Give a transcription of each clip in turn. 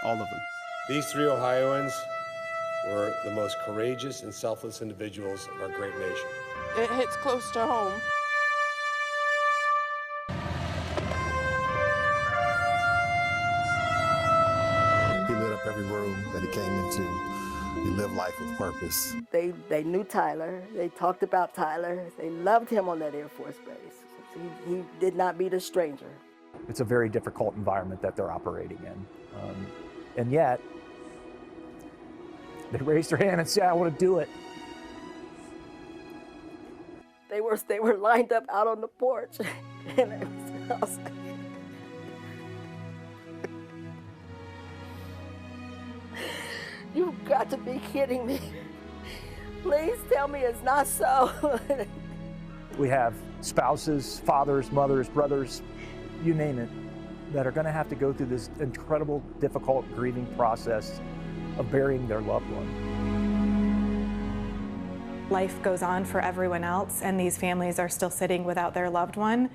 all of them. These three Ohioans were the most courageous and selfless individuals of our great nation. It hits close to home. He lit up every room that he came into. He lived life with purpose. They knew Tyler. They talked about Tyler. They loved him on that Air Force base. He did not meet a stranger. It's a very difficult environment that they're operating in. And yet, they raised their hand and said, I want to do it. They were lined up out on the porch. And I was like, you've got to be kidding me. Please tell me it's not so. We have spouses, fathers, mothers, brothers, you name it, that are going to have to go through this incredible, difficult grieving process of burying their loved one. Life goes on for everyone else, and these families are still sitting without their loved one.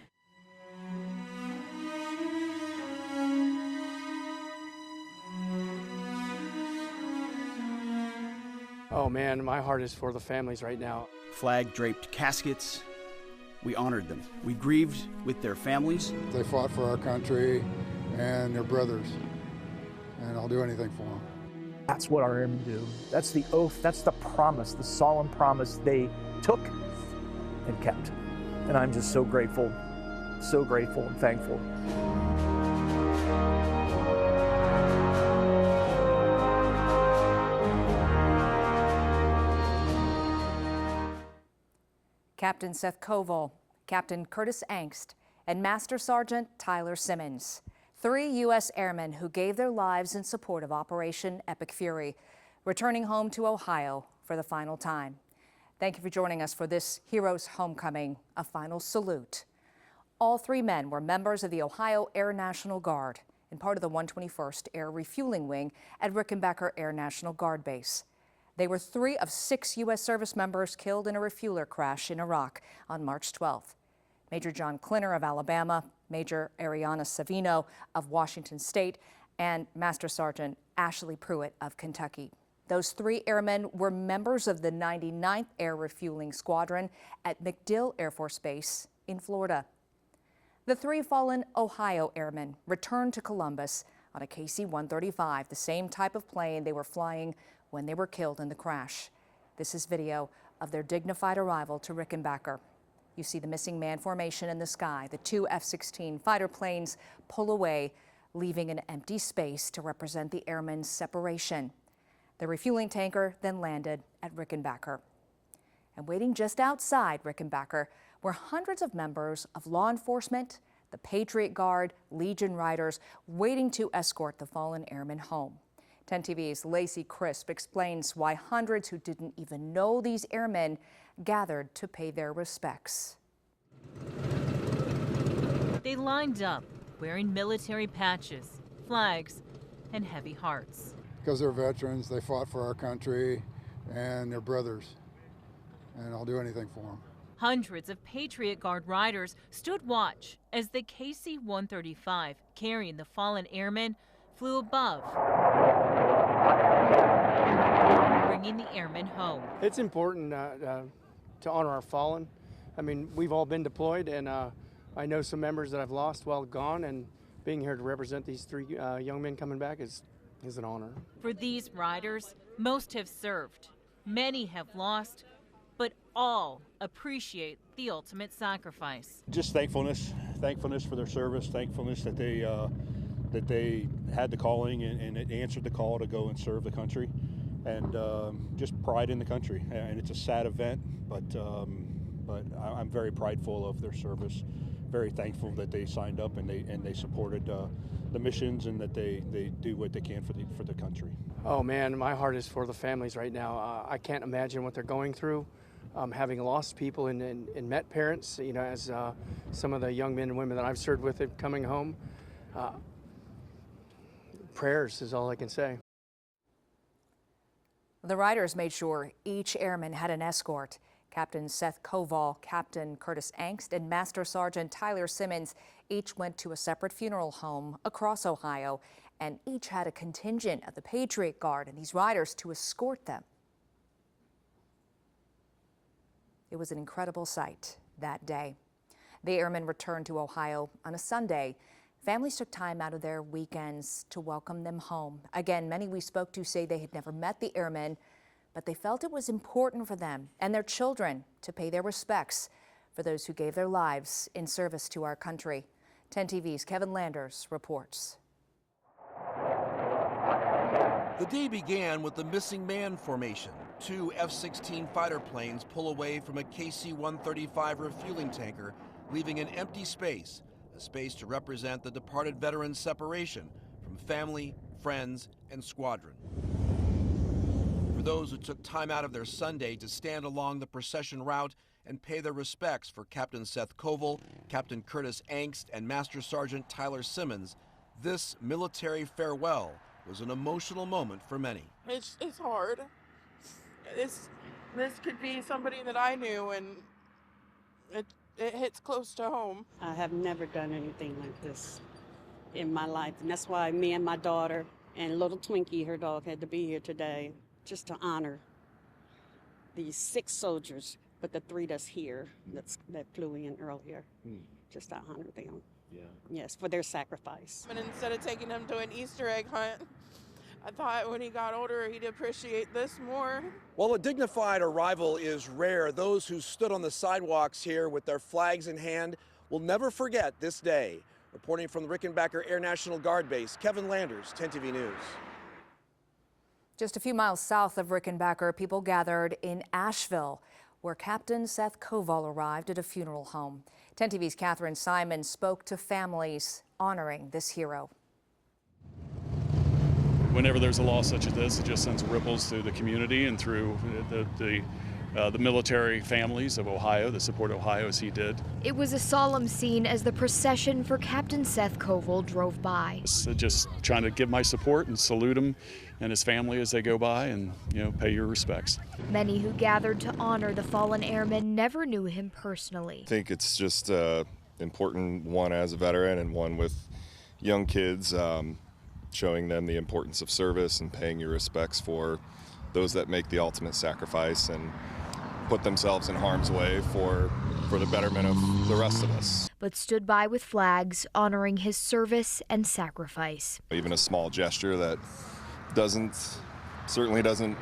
Oh man, my heart is for the families right now. Flag-draped caskets, we honored them. We grieved with their families. They fought for our country and their brothers, and I'll do anything for them. That's what our airmen do. That's the oath, that's the promise, the solemn promise they took and kept. And I'm just so grateful and thankful. Captain Seth Koval, Captain Curtis Angst, and Master Sergeant Tyler Simmons. 3 U.S. airmen who gave their lives in support of Operation Epic Fury, returning home to Ohio for the final time. Thank you for joining us for this Heroes Homecoming, a final salute. All 3 men were members of the Ohio Air National Guard and part of the 121st Air Refueling Wing at Rickenbacker Air National Guard Base. They were 3 of 6 U.S. service members killed in a refueler crash in Iraq on March 12th. Major John Klinner of Alabama, Major Ariana Savino of Washington State, and Master Sergeant Ashley Pruitt of Kentucky. Those 3 airmen were members of the 99th Air Refueling Squadron at MacDill Air Force Base in Florida. The 3 fallen Ohio airmen returned to Columbus on a KC-135, the same type of plane they were flying when they were killed in the crash. This is video of their dignified arrival to Rickenbacker. You see the missing man formation in the sky. The 2 F-16 fighter planes pull away, leaving an empty space to represent the airmen's separation. The refueling tanker then landed at Rickenbacker. And waiting just outside Rickenbacker were hundreds of members of law enforcement, the Patriot Guard, Legion Riders, waiting to escort the fallen airmen home. 10 TV's Lacey Crisp explains why hundreds who didn't even know these airmen gathered to pay their respects. They lined up, wearing military patches, flags, and heavy hearts. Because they're veterans, they fought for our country and their brothers, and I'll do anything for them. Hundreds of Patriot Guard riders stood watch as the KC-135 carrying the fallen airmen flew above, bringing the airmen home. It's important to honor our fallen. I mean, we've all been deployed, and I know some members that I've lost while gone, and being here to represent these 3 young men coming back is an honor. For these riders, most have served, many have lost, but all appreciate the ultimate sacrifice. Just thankfulness for their service, thankfulness that they had the calling and answered the call to go and serve the country, and just pride in the country. And it's a sad event, but I'm very prideful of their service. Very thankful that they signed up and they supported the missions, and that they do what they can for the country. Oh man, my heart is for the families right now. I can't imagine what they're going through, having lost people and met parents. You know, as some of the young men and women that I've served with coming home. Prayers is all I can say. The riders made sure each airman had an escort. Captain Seth Koval, Captain Curtis Angst, and Master Sergeant Tyler Simmons each went to a separate funeral home across Ohio and each had a contingent of the Patriot Guard and these riders to escort them. It was an incredible sight that day. The airmen returned to Ohio on a Sunday. Families took time out of their weekends to welcome them home. Again, many we spoke to say they had never met the airmen, but they felt it was important for them and their children to pay their respects for those who gave their lives in service to our country. 10 TV's Kevin Landers reports. The day began with the missing man formation. 2 F-16 fighter planes pull away from a KC-135 refueling tanker, leaving an empty space, a space to represent the departed veteran's separation from family, friends, and squadron. For those who took time out of their Sunday to stand along the procession route and pay their respects for Captain Seth Koval, Captain Curtis Angst, and Master Sergeant Tyler Simmons, this military farewell was an emotional moment for many. It's hard. This could be somebody that I knew, and it hits close to home. I have never done anything like this in my life, and that's why me and my daughter and little Twinkie, her dog, had to be here today just to honor these 6 soldiers, but the 3 that's here, that flew in earlier, just to honor them. Yeah. Yes, for their sacrifice. And instead of taking him to an Easter egg hunt, I thought when he got older he'd appreciate this more. While a dignified arrival is rare, those who stood on the sidewalks here with their flags in hand will never forget this day. Reporting from the Rickenbacker Air National Guard Base, Kevin Landers, 10 TV News. Just a few miles south of Rickenbacker, people gathered in Asheville, where Captain Seth Koval arrived at a funeral home. 10 TV's Catherine Simmons spoke to families honoring this hero. Whenever there's a loss such as this, it just sends ripples through the community and through the military families of Ohio that support Ohio as he did. It was a solemn scene as the procession for Captain Seth Koval drove by. Just trying to give my support and salute him and his family as they go by and, pay your respects. Many who gathered to honor the fallen airman never knew him personally. I think it's just important, one as a veteran and one with young kids, showing them the importance of service and paying your respects for those that make the ultimate sacrifice and put themselves in harm's way for the betterment of the rest of us. But stood by with flags honoring his service and sacrifice. Even a small gesture that certainly doesn't,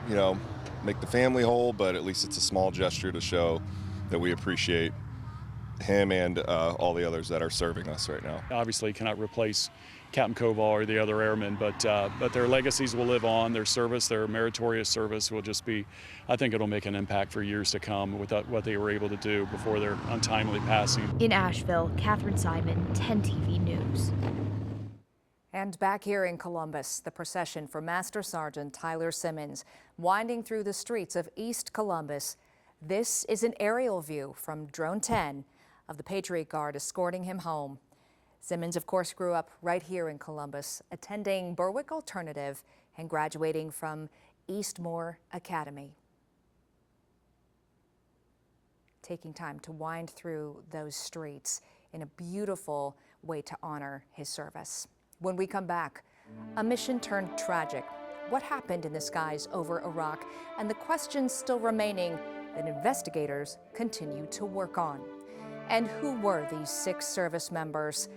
make the family whole, but at least it's a small gesture to show that we appreciate him and all the others that are serving us right now. Obviously cannot replace Captain Koval or the other airmen, but their legacies will live on. Their service, their meritorious service will just be, I think it'll make an impact for years to come with what they were able to do before their untimely passing. In Asheville, Catherine Simon, 10 TV News. And back here in Columbus, the procession for Master Sergeant Tyler Simmons winding through the streets of East Columbus. This is an aerial view from Drone 10 of the Patriot Guard escorting him home. Simmons, of course, grew up right here in Columbus, attending Berwick Alternative and graduating from Eastmoor Academy. Taking time to wind through those streets in a beautiful way to honor his service. When we come back, a mission turned tragic. What happened in the skies over Iraq and the questions still remaining that investigators continue to work on. And who were these 6 service members?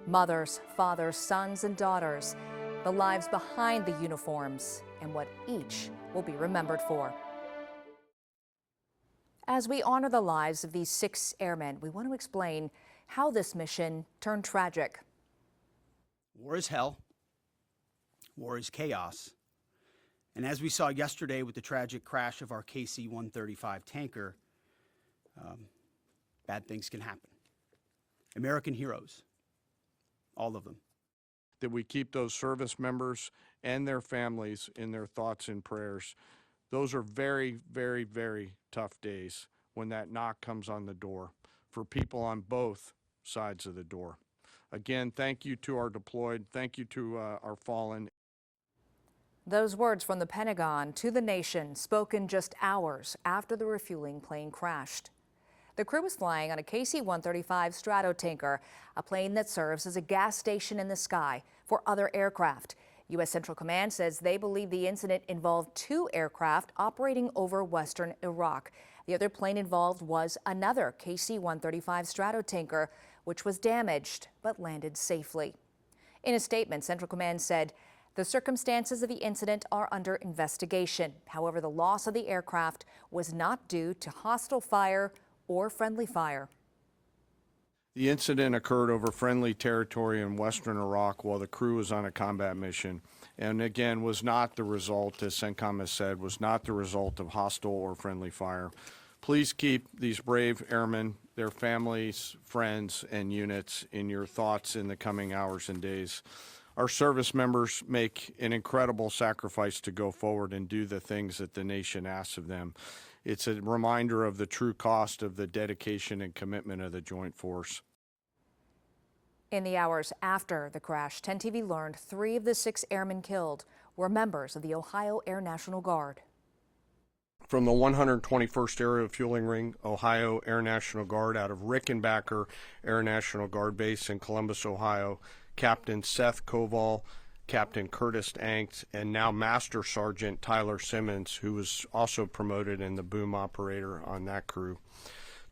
Mothers, fathers, sons, and daughters, the lives behind the uniforms, and what each will be remembered for. As we honor the lives of these 6 airmen, we want to explain how this mission turned tragic. War is hell. War is chaos. And as we saw yesterday with the tragic crash of our KC-135 tanker, bad things can happen. American heroes. All of them. That we keep those service members and their families in their thoughts and prayers. Those are very, very, very tough days when that knock comes on the door for people on both sides of the door. Again, thank you to our deployed, thank you to our fallen. Those words from the Pentagon to the nation, spoken just hours after the refueling plane crashed. The crew was flying on a KC-135 Stratotanker, a plane that serves as a gas station in the sky for other aircraft. U.S. Central Command says they believe the incident involved 2 aircraft operating over western Iraq. The other plane involved was another KC-135 Stratotanker, which was damaged but landed safely. In a statement, Central Command said the circumstances of the incident are under investigation. However, the loss of the aircraft was not due to hostile fire or friendly fire. The incident occurred over friendly territory in western Iraq while the crew was on a combat mission, and again was not the result, as CENTCOM has said, was not the result of hostile or friendly fire. Please keep these brave airmen, their families, friends, and units in your thoughts in the coming hours and days. Our service members make an incredible sacrifice to go forward and do the things that the nation asks of them. It's a reminder of the true cost of the dedication and commitment of the Joint Force. In the hours after the crash, 10 TV learned 3 of the 6 airmen killed were members of the Ohio Air National Guard. From the 121st Air Refueling Ring, Ohio Air National Guard out of Rickenbacker Air National Guard Base in Columbus, Ohio, Captain Seth Koval, Captain Curtis Angst, and now Master Sergeant Tyler Simmons, who was also promoted in the boom operator on that crew.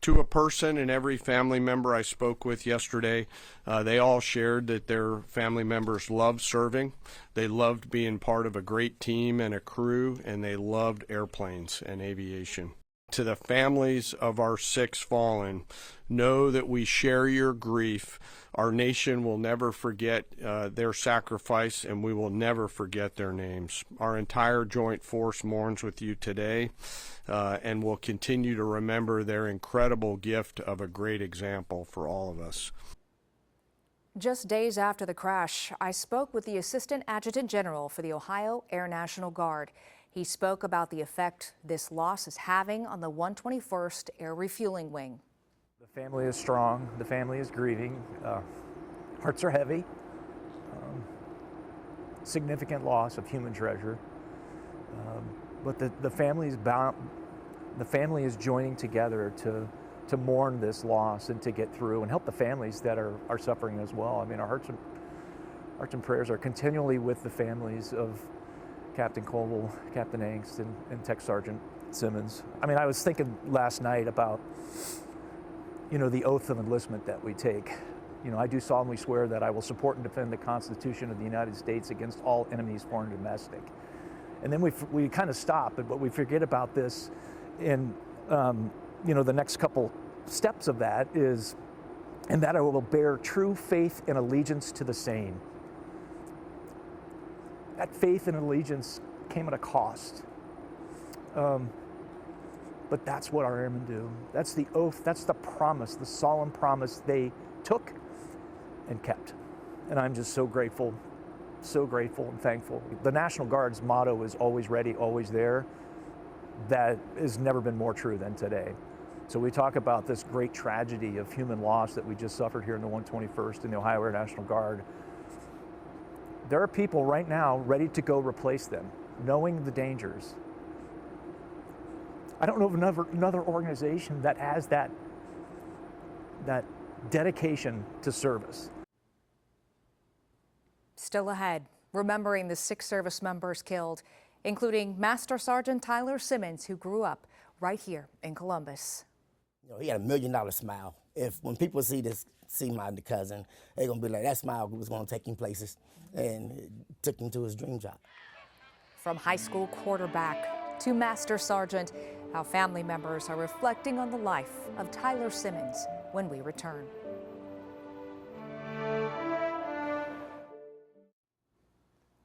To a person and every family member I spoke with yesterday, they all shared that their family members loved serving, they loved being part of a great team and a crew, and they loved airplanes and aviation. To the families of our 6 fallen, know that we share your grief. Our nation will never forget their sacrifice, and we will never forget their names. Our entire Joint Force mourns with you today, and will continue to remember their incredible gift of a great example for all of us. Just days after the crash, I spoke with the Assistant Adjutant General for the Ohio Air National Guard. He spoke about the effect this loss is having on the 121st Air Refueling Wing. The family is strong. The family is grieving. Hearts are heavy. Significant loss of human treasure. But the family is bound. The family is joining together to mourn this loss and to get through and help the families that are suffering as well. I mean, our hearts and prayers are continually with the families of Captain Koval, Captain Angst, and Tech Sergeant Simmons. I mean, I was thinking last night about, the oath of enlistment that we take. I do solemnly swear that I will support and defend the Constitution of the United States against all enemies, foreign and domestic. And then we kind of stop, but we forget about this. And, the next couple steps of that is, and that I will bear true faith and allegiance to the same. That faith and allegiance came at a cost. But that's what our airmen do. That's the oath, that's the promise, the solemn promise they took and kept. And I'm just so grateful and thankful. The National Guard's motto is always ready, always there. That has never been more true than today. So we talk about this great tragedy of human loss that we just suffered here in the 121st in the Ohio Air National Guard. There are people right now ready to go replace them, knowing the dangers. I don't know of another organization that has that dedication to service. Still ahead, remembering the 6 service members killed, including Master Sergeant Tyler Simmons, who grew up right here in Columbus. He had $1 million smile. When people see my cousin, they're gonna be like, that smile was gonna take him places, and it took him to his dream job. From high school quarterback to Master Sergeant, how family members are reflecting on the life of Tyler Simmons when we return.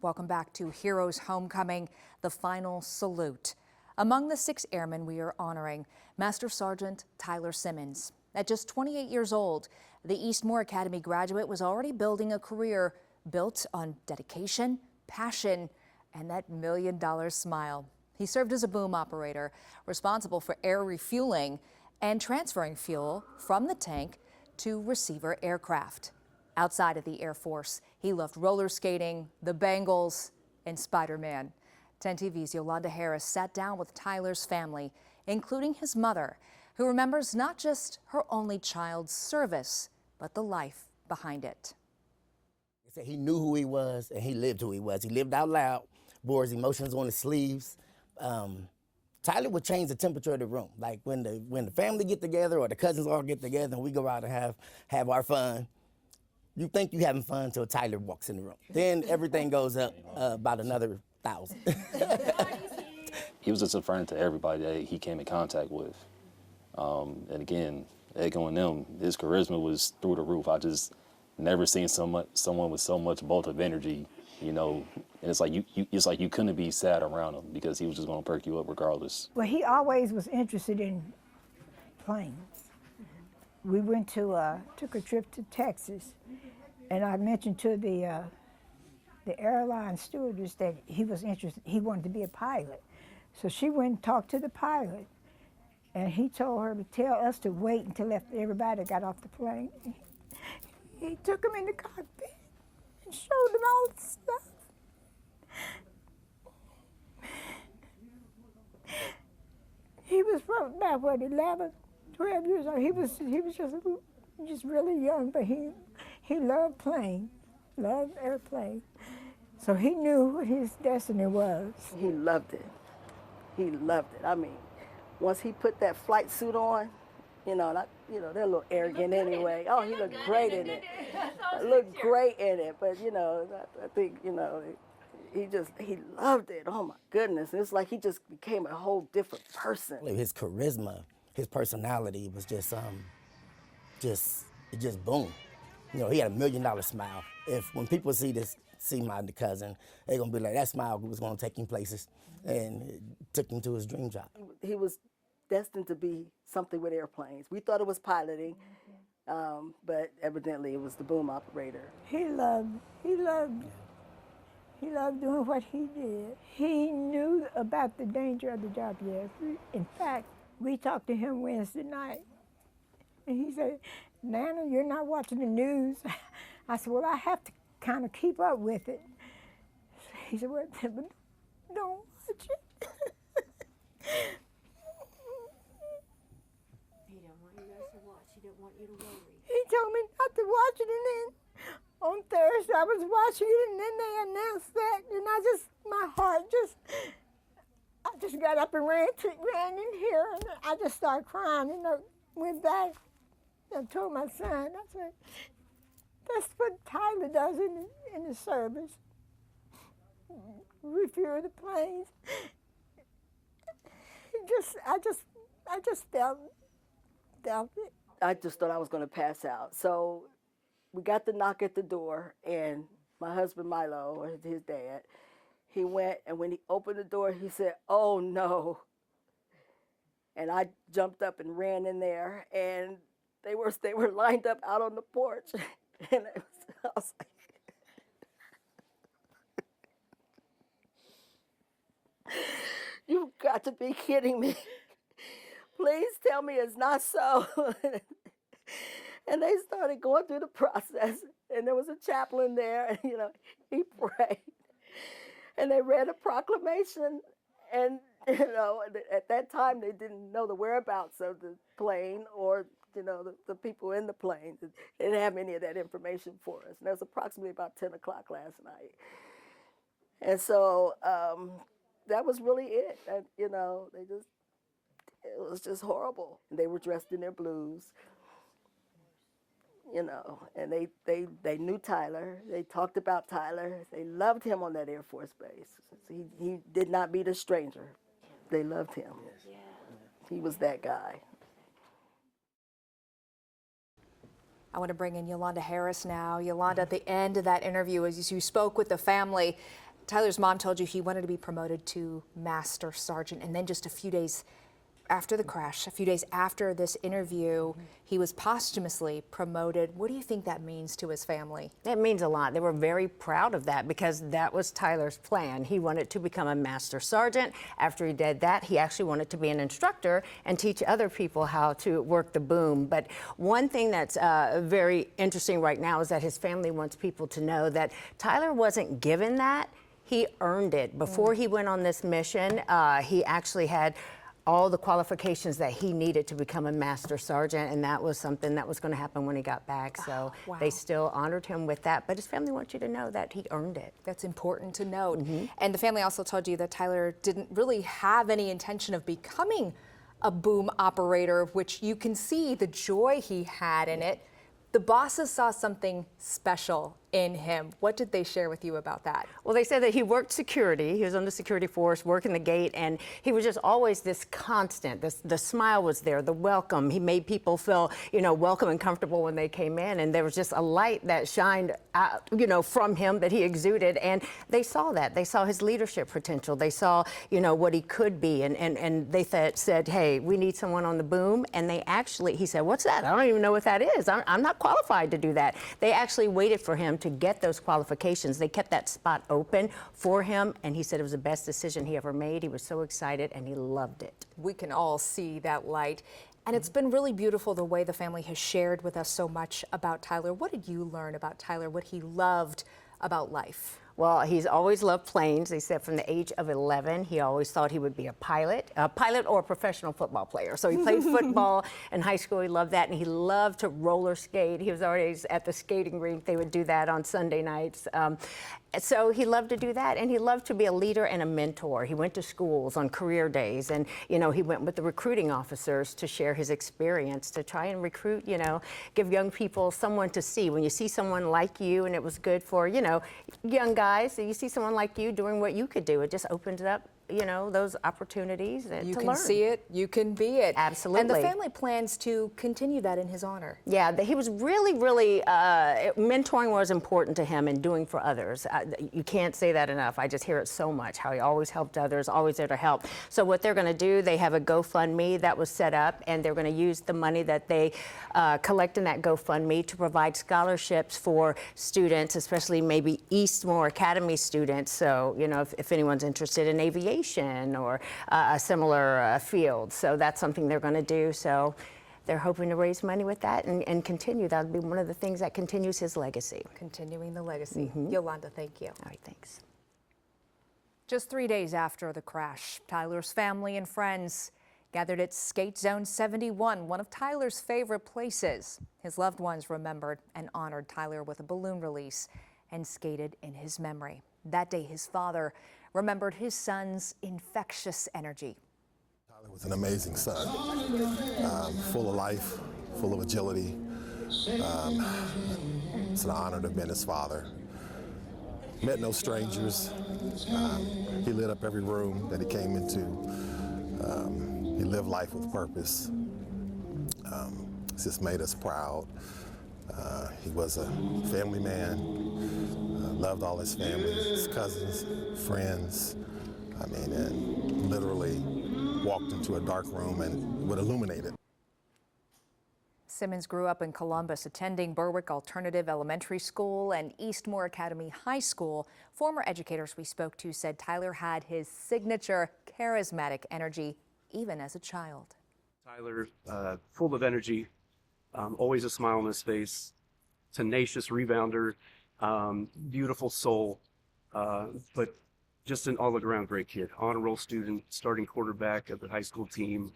Welcome back to Heroes Homecoming, the final salute. Among the 6 airmen we are honoring, Master Sergeant Tyler Simmons. At just 28 years old, the Eastmoor Academy graduate was already building a career built on dedication, passion, and that $1 million smile. He served as a boom operator, responsible for air refueling and transferring fuel from the tank to receiver aircraft. Outside of the Air Force, he loved roller skating, the Bengals, and Spider-Man. 10 TV's Yolanda Harris sat down with Tyler's family, including his mother, who remembers not just her only child's service, but the life behind it. said, he knew who he was and he lived who he was. He lived out loud, bore his emotions on his sleeves. Tyler would change the temperature of the room. Like when the family get together or the cousins all get together and we go out and have our fun, you think you're having fun until Tyler walks in the room. Then everything goes up about another 1,000. He was just a friend to everybody that he came in contact with. And again, echoing them, his charisma was through the roof. I just never seen someone with so much bolt of energy, you know. And it's like you couldn't be sad around him because he was just gonna perk you up regardless. Well, he always was interested in planes. We went to took a trip to Texas, and I mentioned to the airline stewardess that he was interested. He wanted to be a pilot, so she went and talked to the pilot, and he told her to tell us to wait until after everybody got off the plane. He took him in the cockpit and showed him all the stuff. He was about, what, 11, 12 years old. He was just really young, but he loved planes, loved airplanes. So he knew what his destiny was. He loved it. He loved it. I mean, once he put that flight suit on, they're a little arrogant anyway. Oh, he looked great in it. Looked great in it, but I think he loved it. Oh my goodness, it's like he just became a whole different person. His charisma, his personality was just boom. He had $1 million smile. When people see my cousin, they're gonna be like, that smile was gonna take him places, and it took him to his dream job. He was destined to be something with airplanes. We thought it was piloting, but evidently it was the boom operator. He loved doing what he did. He knew about the danger of the job, yes. In fact, we talked to him Wednesday night, and he said, Nana, you're not watching the news. I said, well, I have to kind of keep up with it. He said, well, don't watch it. He didn't want you guys to watch. He didn't want you to worry. He told me not to watch it, and then on Thursday I was watching it, and then they announced that, and my heart I just got up and ran in here, and I just started crying, went back and told my son, I said, that's what Tyler does in the service. Refuel the planes. I just felt it. I just thought I was going to pass out. So we got the knock at the door, and my husband Milo, or his dad, he went, and when he opened the door, he said, oh no. And I jumped up and ran in there, and they were lined up out on the porch. And I was like, you've got to be kidding me. Please tell me it's not so. And they started going through the process, and there was a chaplain there, and he prayed. And they read a proclamation, and at that time they didn't know the whereabouts of the plane or the people in the plane. They didn't have any of that information for us. And that was approximately about 10 o'clock last night. And so that was really it. And, it was just horrible. And they were dressed in their blues, and they knew Tyler. They talked about Tyler. They loved him on that Air Force base. He did not meet a stranger. They loved him. Yeah. He was that guy. I want to bring in Yolanda Harris now. Yolanda, at the end of that interview, as you spoke with the family, Tyler's mom told you he wanted to be promoted to Master Sergeant, and then just a few days after the crash, a few days after this interview, he was posthumously promoted. What do you think that means to his family? It means a lot. They were very proud of that because that was Tyler's plan. He wanted to become a Master Sergeant. After he did that, he actually wanted to be an instructor and teach other people how to work the boom. But one thing that's very interesting right now is that his family wants people to know that Tyler wasn't given that. He earned it. Before he went on this mission, he actually had all the qualifications that he needed to become a master sergeant, and that was something that was going to happen when he got back. So wow. they still honored him with that, but his family wants you to know that he earned it. That's important to note. And the family also told you that Tyler didn't really have any intention of becoming a boom operator, which you can see the joy he had in it. The bosses saw something special in him. What did they share with you about that? Well, they said that he worked security. He was on the security force, working the gate, and he was just always this constant. The smile was there, the welcome. He made people feel, welcome and comfortable when they came in, and there was just a light that shined out, from him that he exuded, and they saw that. They saw his leadership potential. They saw, what he could be, and they said, hey, we need someone on the boom, and he said, what's that? I don't even know what that is. I'm not qualified to do that. They actually waited for him to get those qualifications. They kept that spot open for him, and he said it was the best decision he ever made. He was so excited, and he loved it. We can all see that light. And it's been really beautiful the way the family has shared with us so much about Tyler. What did you learn about Tyler, what he loved about life? Well, he's always loved planes. They said from the age of 11, he always thought he would be a pilot or a professional football player. So he played football in high school. He loved that, and he loved to roller skate. He was always at the skating rink. They would do that on Sunday nights. So he loved to do that, and he loved to be a leader and a mentor. He went to schools on career days, and he went with the recruiting officers to share his experience, to try and recruit, give young people someone to see. When you see someone like you, and it was good for, young guys, you see someone like you doing what you could do, it just opens up those opportioning to learn. You can see it, you can be it. Absolutely. And the family plans to continue that in his honor. Yeah, he was really, mentoring was important to him and doing for others. You can't say that enough. I just hear it so much, how he always helped others, always there to help. So what they're going to do, they have a GoFundMe that was set up, and they're going to use the money that they collect in that GoFundMe to provide scholarships for students, especially maybe Eastmore Academy students. So, if anyone's interested in aviation or a similar field. So that's something they're going to do. So they're hoping to raise money with that and continue. That would be one of the things that continues his legacy. Continuing the legacy. Yolanda, thank you. All right, thanks. Just 3 days after the crash, Tyler's family and friends gathered at Skate Zone 71, one of Tyler's favorite places. His loved ones remembered and honored Tyler with a balloon release and skated in his memory. That day, his father remembered his son's infectious energy. Tyler was an amazing son, full of life, full of agility. It's an honor to have been his father. Met no strangers. He lit up every room that he came into. He lived life with purpose. It's just made us proud. He was a family man, loved all his family, his cousins, friends. And literally walked into a dark room and would illuminate it. Simmons grew up in Columbus, attending Berwick Alternative Elementary School and Eastmore Academy High School. Former educators we spoke to said Tyler had his signature charismatic energy even as a child. Tyler, full of energy, always a smile on his face, tenacious rebounder, beautiful soul, but just an all-around great kid. Honor roll student, starting quarterback of the high school team,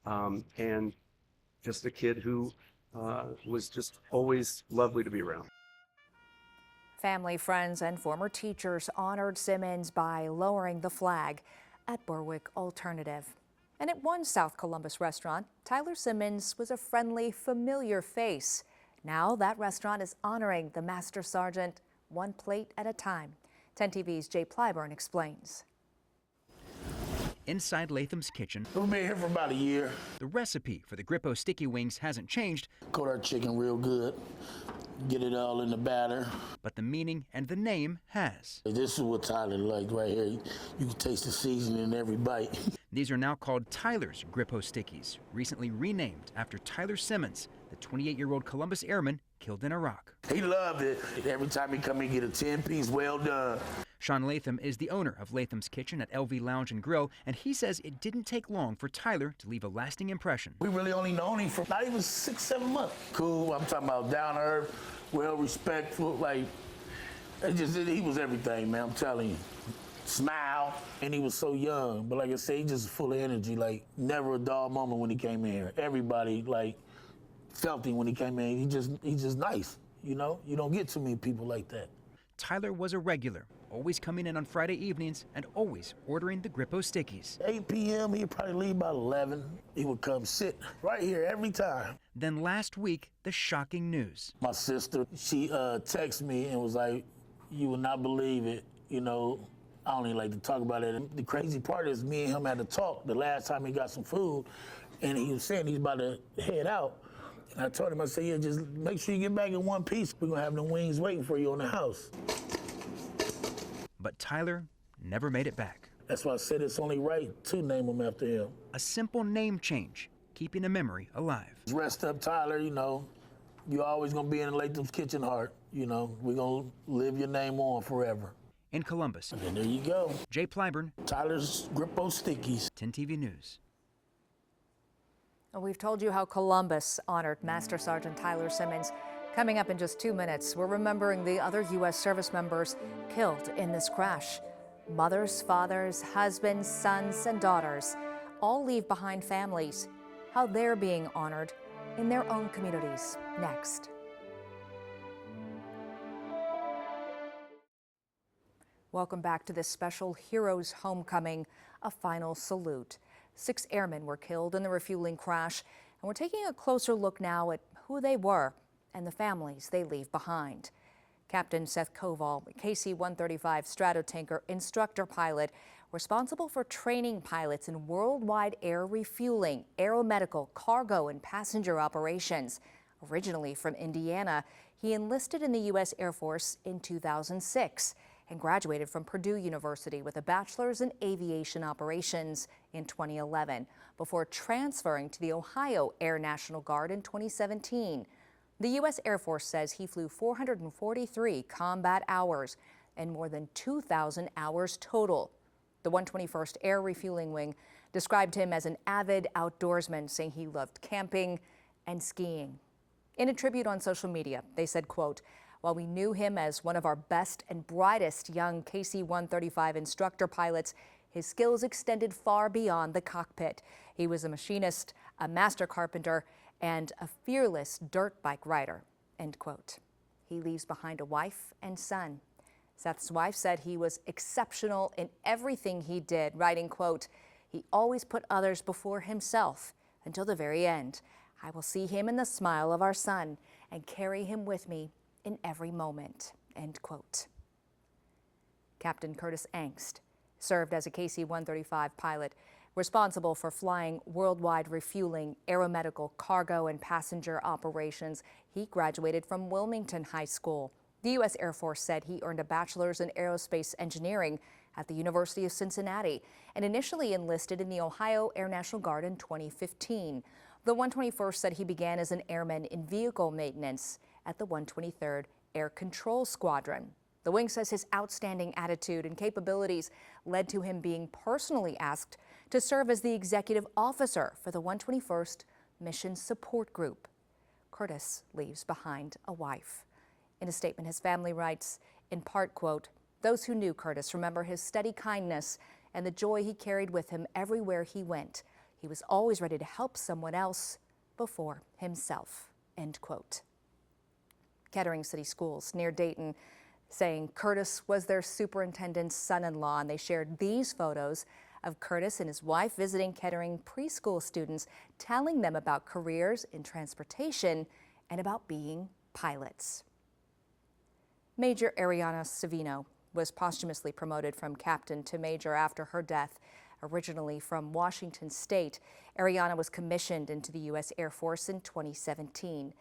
and just a kid who was just always lovely to be around. Family, friends, and former teachers honored Simmons by lowering the flag at Berwick Alternative. And at one South Columbus restaurant, Tyler Simmons was a friendly, familiar face. Now that restaurant is honoring the Master Sergeant one plate at a time. 10 TV's Jay Plyburn explains. Inside Latham's kitchen, we've been here for about a year. The recipe for the Grippo sticky wings hasn't changed. Coat our chicken real good, get it all in the batter. But the meaning and the name has. This is what Tyler liked right here. You can taste the seasoning in every bite. These are now called Tyler's Grippo Stickies, recently renamed after Tyler Simmons, the 28-year-old Columbus airman killed in Iraq. He loved it. Every time he come in, get a 10-piece, well done. Sean Latham is the owner of Latham's Kitchen at LV Lounge and Grill, and he says it didn't take long for Tyler to leave a lasting impression. We really only known him for not even 6-7 months. Cool, I'm talking about down to earth, well respectful, like, he was everything, man, I'm telling you. smile, and he was so young. But like I said, he just full of energy. Like never a dull moment when he came in here. Everybody like felt him when he came in. He's just nice. You know, you don't get too many people like that. Tyler was a regular, always coming in on Friday evenings and always ordering the Grippo Stickies. 8 p.m., he'd probably leave about 11. He would come sit right here every time. Then last week, the shocking news. My sister, she texted me and was like, you will not believe it. You know, I don't even like to talk about it. And the crazy part is me and him had to talk the last time he got some food, and he was saying he's about to head out. And I told him, I said, yeah, just make sure you get back in one piece. We're going to have the wings waiting for you in the house. But Tyler never made it back. That's why I said it's only right to name him after him. A simple name change, keeping a memory alive. Rest up, Tyler, you know. You're always going to be in Latham's kitchen heart. You know, we're going to live your name on forever. In Columbus. And there you go. Jay Plyburn. Tyler's Grippo Stickies. 10 TV News. We've told you how Columbus honored Master Sergeant Tyler Simmons. Coming up in just 2 minutes, we're remembering the other U.S. service members killed in this crash. Mothers, fathers, husbands, sons, and daughters all leave behind families. How they're being honored in their own communities. Next. Welcome back to this special Heroes Homecoming, a final salute. 6 airmen were killed in the refueling crash, and we're taking a closer look now at who they were and the families they leave behind. Captain Seth Koval, KC-135 Stratotanker instructor pilot, responsible for training pilots in worldwide air refueling, aeromedical, cargo, and passenger operations. Originally from Indiana, he enlisted in the U.S. Air Force in 2006 and graduated from Purdue University with a bachelor's in aviation operations in 2011 before transferring to the Ohio Air National Guard in 2017. The U.S. Air Force says he flew 443 combat hours and more than 2,000 hours total. The 121st Air Refueling Wing described him as an avid outdoorsman, saying he loved camping and skiing. In a tribute on social media, they said, quote, "While we knew him as one of our best and brightest young KC-135 instructor pilots, his skills extended far beyond the cockpit. He was a machinist, a master carpenter, and a fearless dirt bike rider," end quote. He leaves behind a wife and son. Seth's wife said he was exceptional in everything he did, writing, quote, "He always put others before himself until the very end. I will see him in the smile of our son and carry him with me in every moment," end quote. Captain Curtis Angst served as a KC-135 pilot responsible for flying worldwide refueling, aeromedical, cargo, and passenger operations. He graduated from Wilmington High School. The U.S. Air Force said he earned a bachelor's in aerospace engineering at the University of Cincinnati and initially enlisted in the Ohio Air National Guard in 2015. The 121st said he began as an airman in vehicle maintenance at the 123rd Air Control Squadron. The wing says his outstanding attitude and capabilities led to him being personally asked to serve as the executive officer for the 121st Mission Support Group. Curtis leaves behind a wife. In a statement, his family writes, in part, quote, "Those who knew Curtis remember his steady kindness and the joy he carried with him everywhere he went. He was always ready to help someone else before himself," end quote. Kettering City Schools near Dayton saying Curtis was their superintendent's son-in-law, and they shared these photos of Curtis and his wife visiting Kettering preschool students, telling them about careers in transportation and about being pilots. Major Ariana Savino was posthumously promoted from captain to major after her death. Originally from Washington State, Ariana was commissioned into the U.S. Air Force in 2017.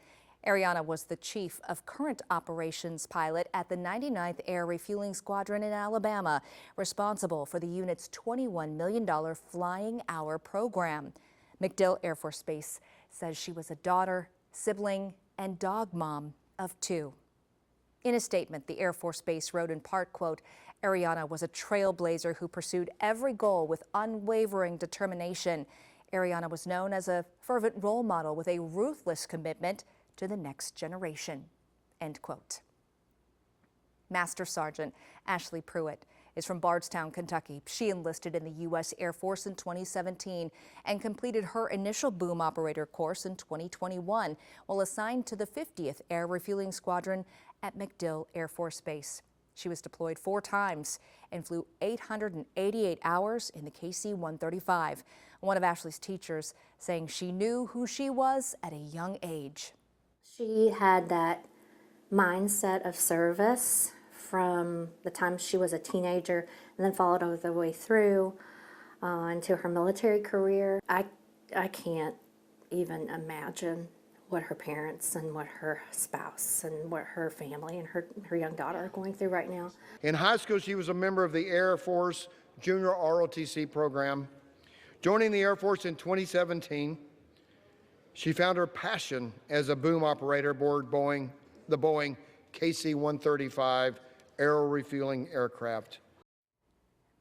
Ariana was the chief of current operations pilot at the 99th Air Refueling Squadron in Alabama, responsible for the unit's $21 million flying hour program. MacDill Air Force Base says she was a daughter, sibling, and dog mom of 2. In a statement, the Air Force Base wrote in part, quote, "Ariana was a trailblazer who pursued every goal with unwavering determination. Ariana was known as a fervent role model with a ruthless commitment to the next generation," end quote. Master Sergeant Ashley Pruitt is from Bardstown, Kentucky. She enlisted in the U.S. Air Force in 2017 and completed her initial boom operator course in 2021 while assigned to the 50th Air Refueling Squadron at MacDill Air Force Base. She was deployed 4 times and flew 888 hours in the KC-135. One of Ashley's teachers saying she knew who she was at a young age. She had that mindset of service from the time she was a teenager and then followed all the way through into her military career. I can't even imagine what her parents and what her spouse and what her family and her young daughter are going through right now. In high school, she was a member of the Air Force Junior ROTC program. Joining the Air Force in 2017, she found her passion as a boom operator aboard the Boeing KC-135 aero refueling aircraft.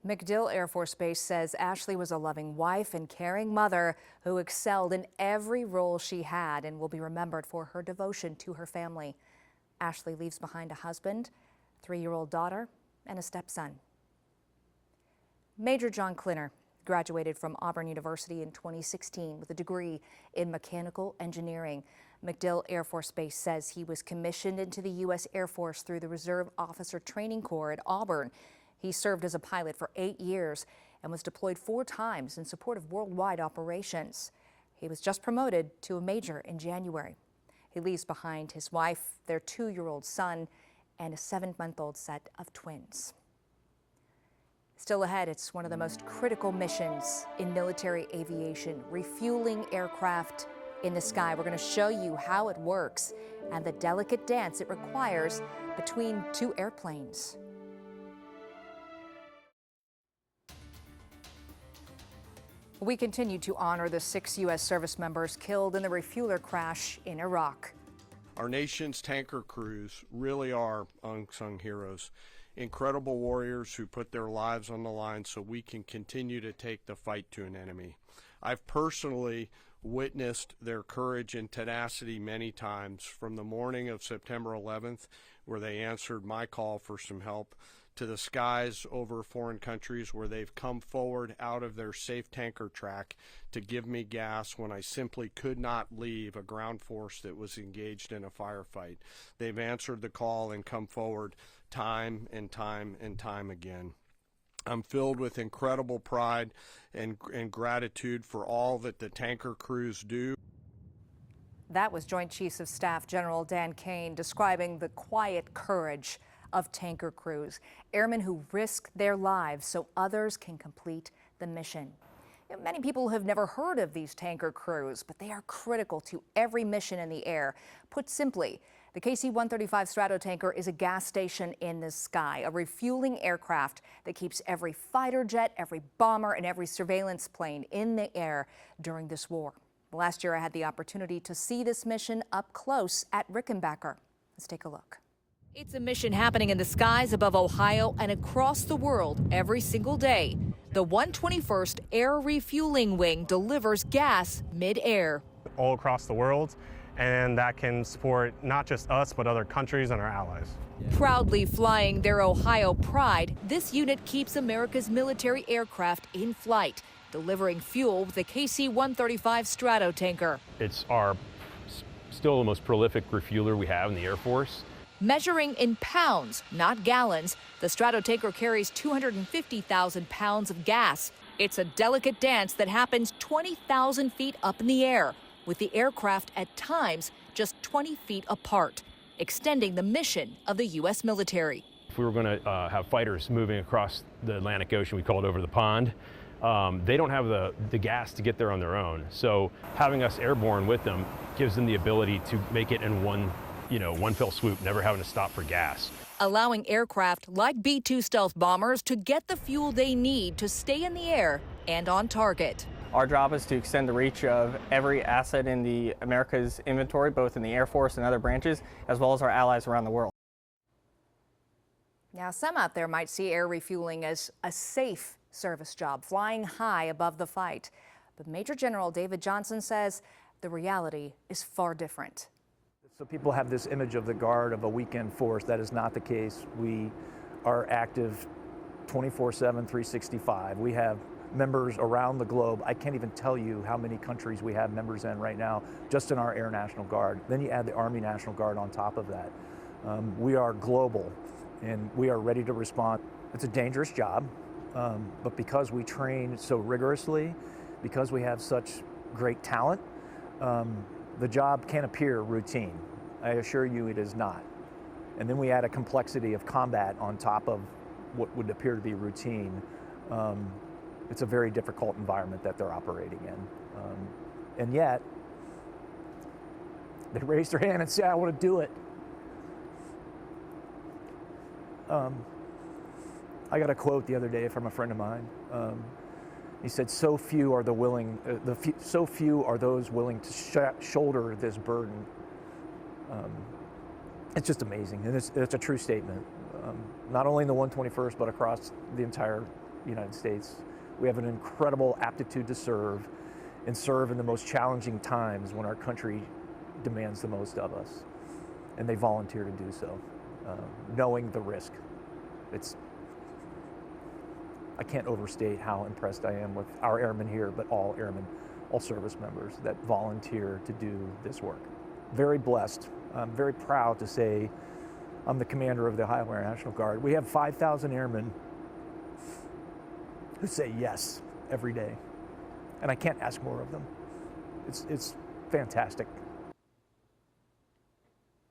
MacDill Air Force Base says Ashley was a loving wife and caring mother who excelled in every role she had and will be remembered for her devotion to her family. Ashley leaves behind a husband, 3-year-old daughter, and a stepson. Major John Klinner graduated from Auburn University in 2016 with a degree in mechanical engineering. MacDill Air Force Base says he was commissioned into the U.S. Air Force through the Reserve Officer Training Corps at Auburn. He served as a pilot for 8 years and was deployed 4 times in support of worldwide operations. He was just promoted to a major in January. He leaves behind his wife, their 2-year-old son, and a 7-month-old set of twins. Still ahead, it's one of the most critical missions in military aviation, refueling aircraft in the sky. We're going to show you how it works and the delicate dance it requires between 2 airplanes. We continue to honor the 6 U.S. service members killed in the refueler crash in Iraq. Our nation's tanker crews really are unsung heroes, incredible warriors who put their lives on the line so we can continue to take the fight to an enemy. I've personally witnessed their courage and tenacity many times, from the morning of September 11th, where they answered my call for some help, to the skies over foreign countries where they've come forward out of their safe tanker track to give me gas when I simply could not leave a ground force that was engaged in a firefight. They've answered the call and come forward time and time and time again. I'm filled with incredible pride and gratitude for all that the tanker crews do. That was Joint Chiefs of Staff General Dan Kane describing the quiet courage of tanker crews, airmen who risk their lives so others can complete the mission. Many people have never heard of these tanker crews, but they are critical to every mission in the air. Put simply, the KC-135 Stratotanker is a gas station in the sky, a refueling aircraft that keeps every fighter jet, every bomber, and every surveillance plane in the air during this war. Last year, I had the opportunity to see this mission up close at Rickenbacker. Let's take a look. It's a mission happening in the skies above Ohio and across the world every single day. The 121st Air Refueling Wing delivers gas mid-air. All across the world, and that can support not just us, but other countries and our allies. Proudly flying their Ohio pride, this unit keeps America's military aircraft in flight, delivering fuel with the KC-135 Stratotanker. It's our still the most prolific refueler we have in the Air Force. Measuring in pounds, not gallons, the Stratotanker carries 250,000 pounds of gas. It's a delicate dance that happens 20,000 feet up in the air, with the aircraft at times just 20 feet apart, extending the mission of the U.S. military. If we were going to have fighters moving across the Atlantic Ocean, we call it over the pond, they don't have the gas to get there on their own. So having us airborne with them gives them the ability to make it in one fell swoop, never having to stop for gas. Allowing aircraft like B-2 stealth bombers to get the fuel they need to stay in the air and on target. Our job is to extend the reach of every asset in the America's inventory, both in the Air Force and other branches, as well as our allies around the world. Now, some out there might see air refueling as a safe service job, flying high above the fight. But Major General David Johnson says the reality is far different. So people have this image of the Guard of a weekend force. That is not the case. We are active 24/7, 365. We have members around the globe. I can't even tell you how many countries we have members in right now, just in our Air National Guard. Then you add the Army National Guard on top of that. We are global, and we are ready to respond. It's a dangerous job, but because we train so rigorously, because we have such great talent, the job can appear routine. I assure you it is not. And then we add a complexity of combat on top of what would appear to be routine. It's a very difficult environment that they're operating in. And yet, they raise their hand and say, I want to do it. I got a quote the other day from a friend of mine. He said, "So few are so few are those willing to shoulder this burden." It's just amazing, and it's a true statement. Not only in the 121st, but across the entire United States, we have an incredible aptitude to serve, and serve in the most challenging times when our country demands the most of us, and they volunteer to do so, knowing the risk. I can't overstate how impressed I am with our airmen here, but all airmen, all service members that volunteer to do this work. Very blessed. I'm very proud to say I'm the commander of the Ohio Air National Guard. We have 5,000 airmen who say yes every day, and I can't ask more of them. It's fantastic.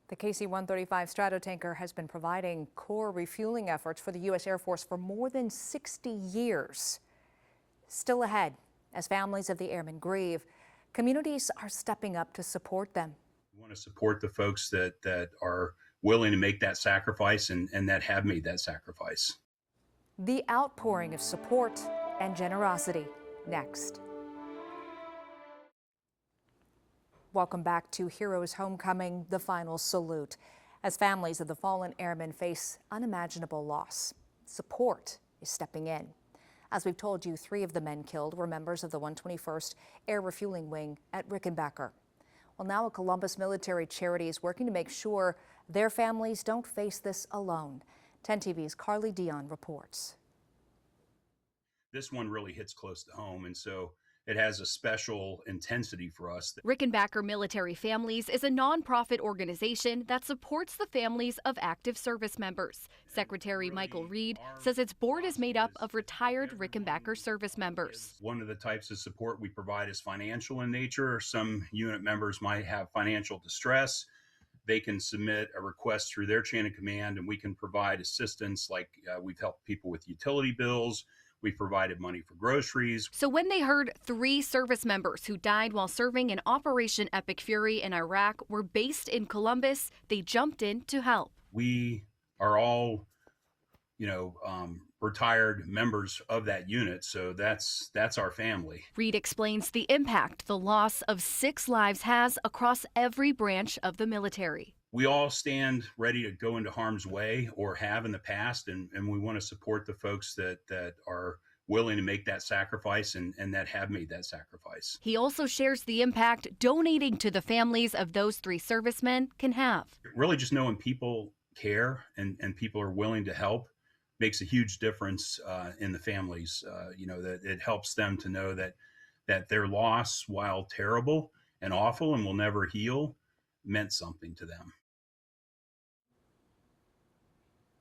The KC-135 Stratotanker has been providing core refueling efforts for the U.S. Air Force for more than 60 years. Still ahead, as families of the airmen grieve, communities are stepping up to support them. We want to support the folks that are willing to make that sacrifice and that have made that sacrifice. The outpouring of support and generosity next. Welcome back to Heroes Homecoming, the final salute. As families of the fallen airmen face unimaginable loss, support is stepping in. As we've told you, 3 of the men killed were members of the 121st Air Refueling Wing at Rickenbacker. Well, now a Columbus military charity is working to make sure their families don't face this alone. 10 TV's Carly Dion reports. This one really hits close to home, and so it has a special intensity for us. Rickenbacker Military Families is a nonprofit organization that supports the families of active service members. Secretary Michael Reed says its board is made up of retired Rickenbacker service members. One of the types of support we provide is financial in nature. Some unit members might have financial distress. They can submit a request through their chain of command, and we can provide assistance like we've helped people with utility bills. We've provided money for groceries. So when they heard 3 service members who died while serving in Operation Epic Fury in Iraq were based in Columbus, they jumped in to help. We are all, retired members of that unit, so that's our family. Reed explains the impact the loss of 6 lives has across every branch of the military. We all stand ready to go into harm's way or have in the past, and we want to support the folks that are willing to make that sacrifice and that have made that sacrifice. He also shares the impact donating to the families of those 3 servicemen can have. Really just knowing people care and people are willing to help makes a huge difference in the families. That it helps them to know that their loss, while terrible and awful and will never heal, meant something to them.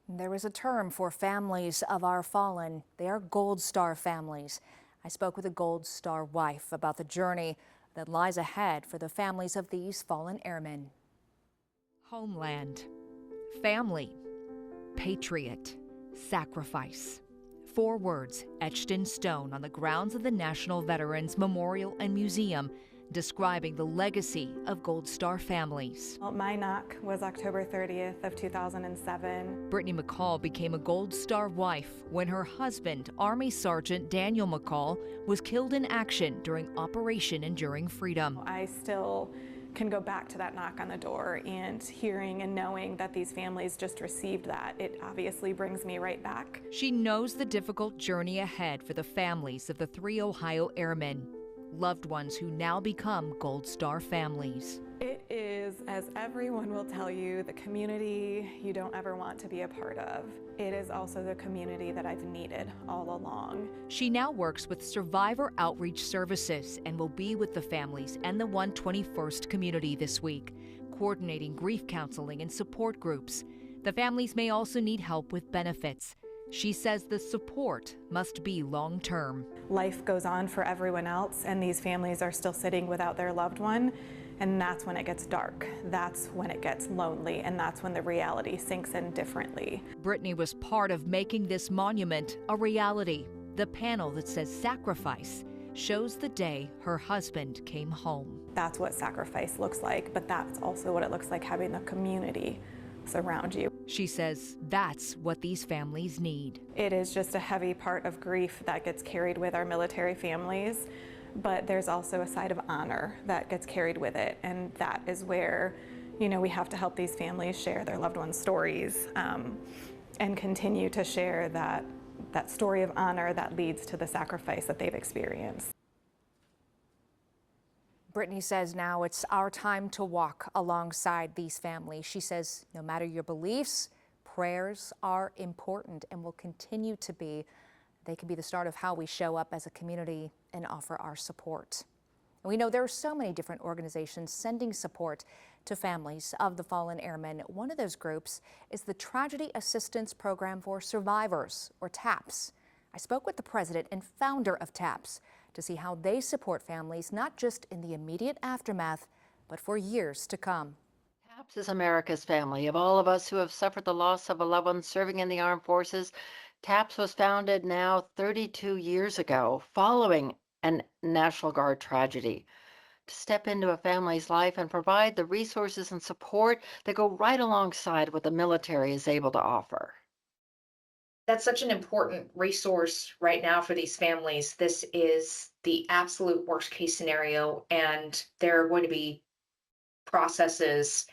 There is a term for families of our fallen. They are Gold Star families. I spoke with a Gold Star wife about the journey that lies ahead for the families of these fallen airmen. Homeland, family, patriot, sacrifice. 4 words etched in stone on the grounds of the National Veterans Memorial and Museum, describing the legacy of Gold Star families. Well, my knock was October 30th of 2007. Brittany McCall became a Gold Star wife when her husband, Army Sergeant Daniel McCall, was killed in action during Operation Enduring Freedom. I still can go back to that knock on the door and hearing and knowing that these families just received that. It obviously brings me right back. She knows the difficult journey ahead for the families of the 3 Ohio airmen. Loved ones who now become Gold Star families. It is is, as everyone will tell you, the community you don't ever want to be a part of. It is also the community that I've needed all along. She now works with Survivor Outreach Services and will be with the families and the 121st community this week, coordinating grief counseling and support groups. The families may also need help with benefits. She says the support must be long-term. Life goes on for everyone else, and these families are still sitting without their loved one, and that's when it gets dark. That's when it gets lonely, and that's when the reality sinks in differently. Brittany was part of making this monument a reality. The panel that says sacrifice shows the day her husband came home. That's what sacrifice looks like, but that's also what it looks like having the community surround you. She says that's what these families need. It is just a heavy part of grief that gets carried with our military families, but there's also a side of honor that gets carried with it, and that is where, we have to help these families share their loved ones' stories and continue to share that story of honor that leads to the sacrifice that they've experienced. Brittany says now it's our time to walk alongside these families. She says no matter your beliefs, prayers are important and will continue to be. They can be the start of how we show up as a community and offer our support. And we know there are so many different organizations sending support to families of the fallen airmen. One of those groups is the Tragedy Assistance Program for Survivors, or TAPS. I spoke with the president and founder of TAPS to see how they support families, not just in the immediate aftermath, but for years to come. TAPS is America's family. Of all of us who have suffered the loss of a loved one serving in the armed forces, TAPS was founded now 32 years ago, following a National Guard tragedy, to step into a family's life and provide the resources and support that go right alongside what the military is able to offer. That's such an important resource right now for these families. This is the absolute worst case scenario, and there are going to be processes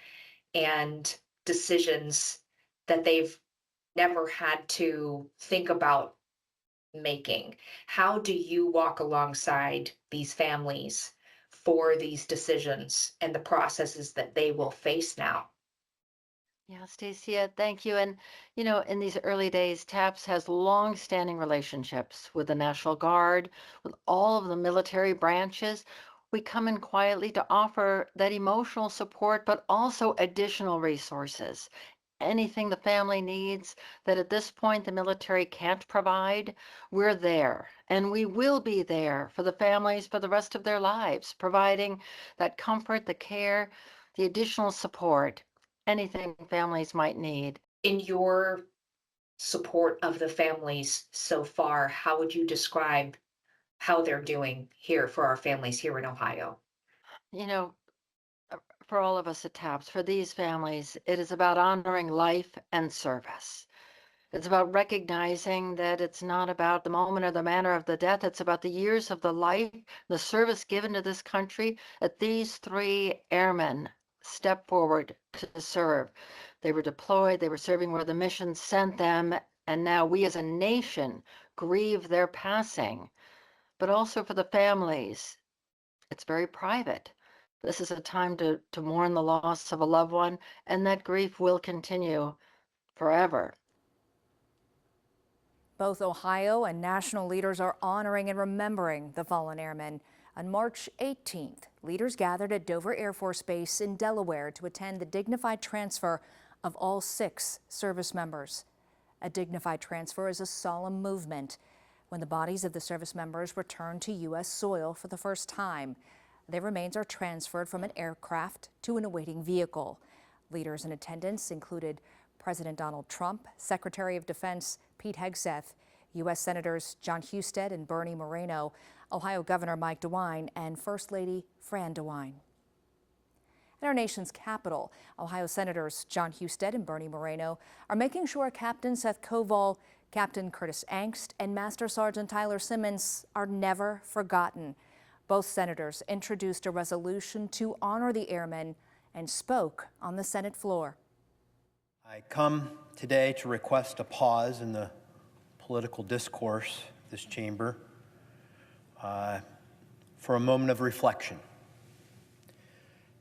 and decisions that they've never had to think about making. How do you walk alongside these families for these decisions and the processes that they will face now? Yeah, Stacia, thank you. And, in these early days, TAPS has long-standing relationships with the National Guard, with all of the military branches. We come in quietly to offer that emotional support, but also additional resources. Anything the family needs that at this point the military can't provide, we're there. And we will be there for the families for the rest of their lives, providing that comfort, the care, the additional support, anything families might need. In your support of the families so far, how would you describe how they're doing here for our families here in Ohio? For all of us at TAPS, for these families, it is about honoring life and service. It's about recognizing that it's not about the moment or the manner of the death. It's about the years of the life, the service given to this country, that these 3 airmen stepped forward to serve. They were deployed, they were serving where the mission sent them, and now we as a nation grieve their passing. But also for the families, it's very private. This is a time to mourn the loss of a loved one, and that grief will continue forever. Both Ohio and national leaders are honoring and remembering the fallen airmen. On March 18th, leaders gathered at Dover Air Force Base in Delaware to attend the dignified transfer of all 6 service members. A dignified transfer is a solemn movement when the bodies of the service members return to U.S. soil for the first time. Their remains are transferred from an aircraft to an awaiting vehicle. Leaders in attendance included President Donald Trump, Secretary of Defense Pete Hegseth, U.S. Senators John Husted and Bernie Moreno, Ohio Governor Mike DeWine, and First Lady Fran DeWine. In our nation's capital, Ohio Senators John Husted and Bernie Moreno are making sure Captain Seth Koval, Captain Curtis Angst, and Master Sergeant Tyler Simmons are never forgotten. Both senators introduced a resolution to honor the airmen and spoke on the Senate floor. I come today to request a pause in the political discourse of this chamber for a moment of reflection.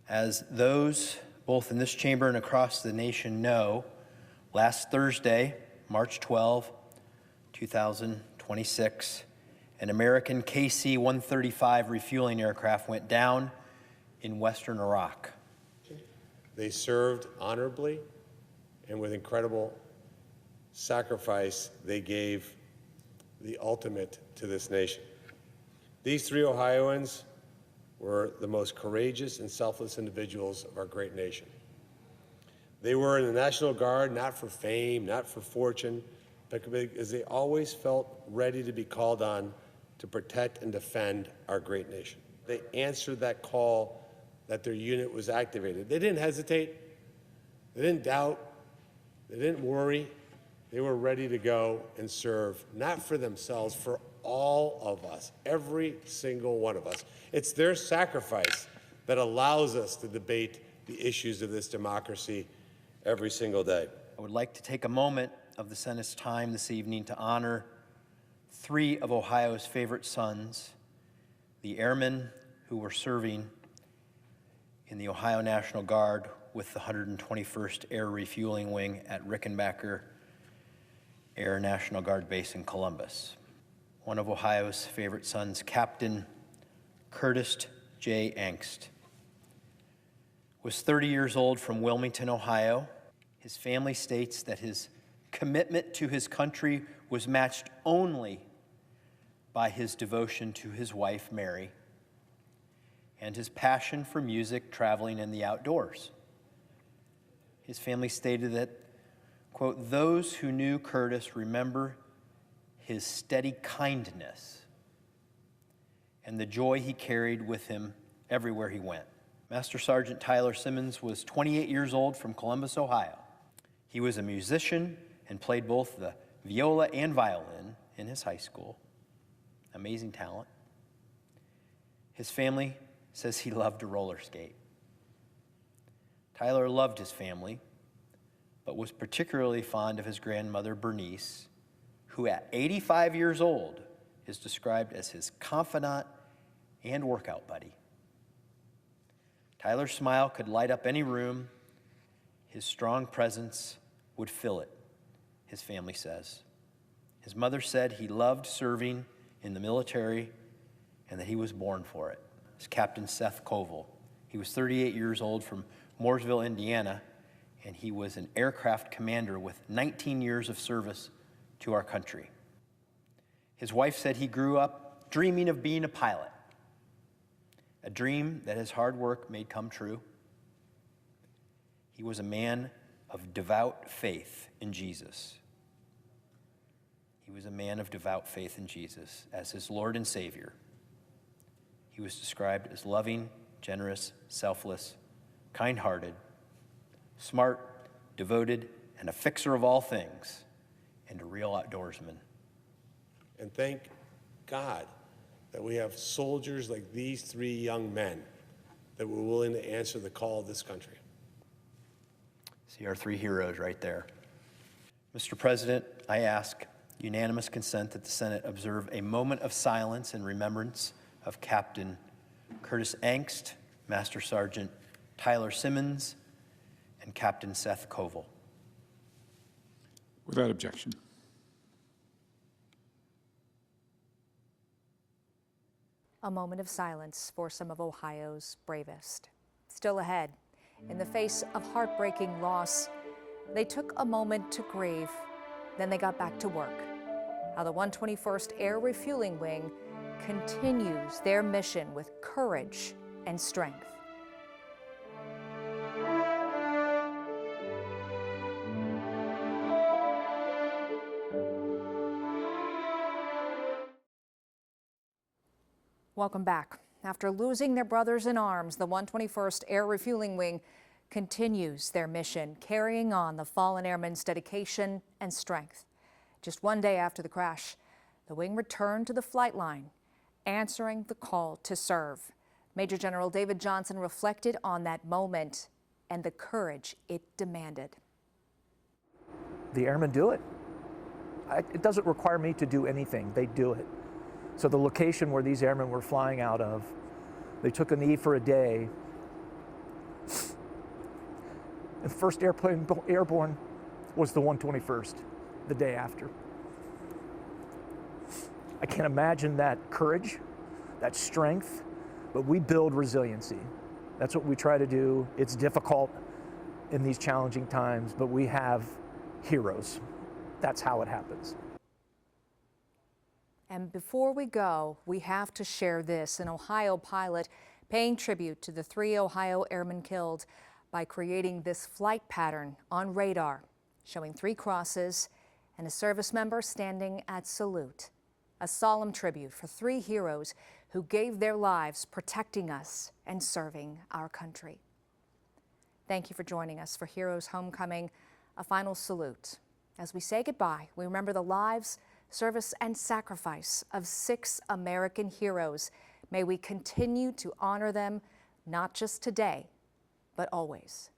As those both in this chamber and across the nation know, last Thursday, March 12, 2026, an American KC-135 refueling aircraft went down in western Iraq. They served honorably, and with incredible sacrifice, they gave the ultimate to this nation. These three Ohioans were the most courageous and selfless individuals of our great nation. They were in the National Guard not for fame, not for fortune, but because they always felt ready to be called on to protect and defend our great nation. They answered that call that their unit was activated. They didn't hesitate, they didn't doubt, they didn't worry. They were ready to go and serve, not for themselves, for all of us, every single one of us. It's their sacrifice that allows us to debate the issues of this democracy every single day. I would like to take a moment of the Senate's time this evening to honor three of Ohio's favorite sons, the airmen who were serving in the Ohio National Guard with the 121st Air Refueling Wing at Rickenbacker Air National Guard Base in Columbus. One of Ohio's favorite sons, Captain Curtis J. Angst, was 30 years old from Wilmington, Ohio. His family states that his commitment to his country was matched only by his devotion to his wife, Mary, and his passion for music, traveling, and the outdoors. His family stated that, quote, "Those who knew Curtis remember his steady kindness and the joy he carried with him everywhere he went." Master Sergeant Tyler Simmons was 28 years old from Columbus, Ohio. He was a musician and played both the viola and violin in his high school. Amazing talent. His family says he loved to roller skate. Tyler loved his family, but was particularly fond of his grandmother, Bernice, who at 85 years old is described as his confidant and workout buddy. Tyler's smile could light up any room. His strong presence would fill it, his family says. His mother said he loved serving in the military and that he was born for it. It's Captain Seth Koval. He was 38 years old from Mooresville, Indiana, and he was an aircraft commander with 19 years of service to our country. His wife said he grew up dreaming of being a pilot, a dream that his hard work made come true. He was a man of devout faith in Jesus. He was a man of devout faith in Jesus as his Lord and Savior. He was described as loving, generous, selfless, kind-hearted, smart, devoted, and a fixer of all things, and a real outdoorsman. And thank God that we have soldiers like these three young men that were willing to answer the call of this country. See our three heroes right there. Mr. President, I ask unanimous consent that the Senate observe a moment of silence in remembrance of Captain Curtis Angst, Master Sergeant Tyler Simmons, and Captain Seth Koval. Without objection. A moment of silence for some of Ohio's bravest. Still ahead, in the face of heartbreaking loss, they took a moment to grieve, then they got back to work. How the 121st Air Refueling Wing continues their mission with courage and strength. Welcome back. After losing their brothers in arms, the 121st Air Refueling Wing continues their mission, carrying on the fallen airmen's dedication and strength. Just one day after the crash, the wing returned to the flight line, answering the call to serve. Major General David Johnson reflected on that moment and the courage it demanded. The airmen do it. It doesn't require me to do anything. They do it. So the location where these airmen were flying out of, they took a knee for a day And the first airplane airborne was the 121st, the day after. I can't imagine that courage, that strength, but we build resiliency. That's what we try to do. It's difficult in these challenging times, but we have heroes. That's how it happens. And before we go, we have to share this. An Ohio pilot paying tribute to the 3 Ohio airmen killed by creating this flight pattern on radar, showing 3 crosses and a service member standing at salute. A solemn tribute for 3 heroes who gave their lives protecting us and serving our country. Thank you for joining us for Heroes Homecoming, a final salute. As we say goodbye, we remember the lives, service, and sacrifice of 6 American heroes. May we continue to honor them, not just today, but always.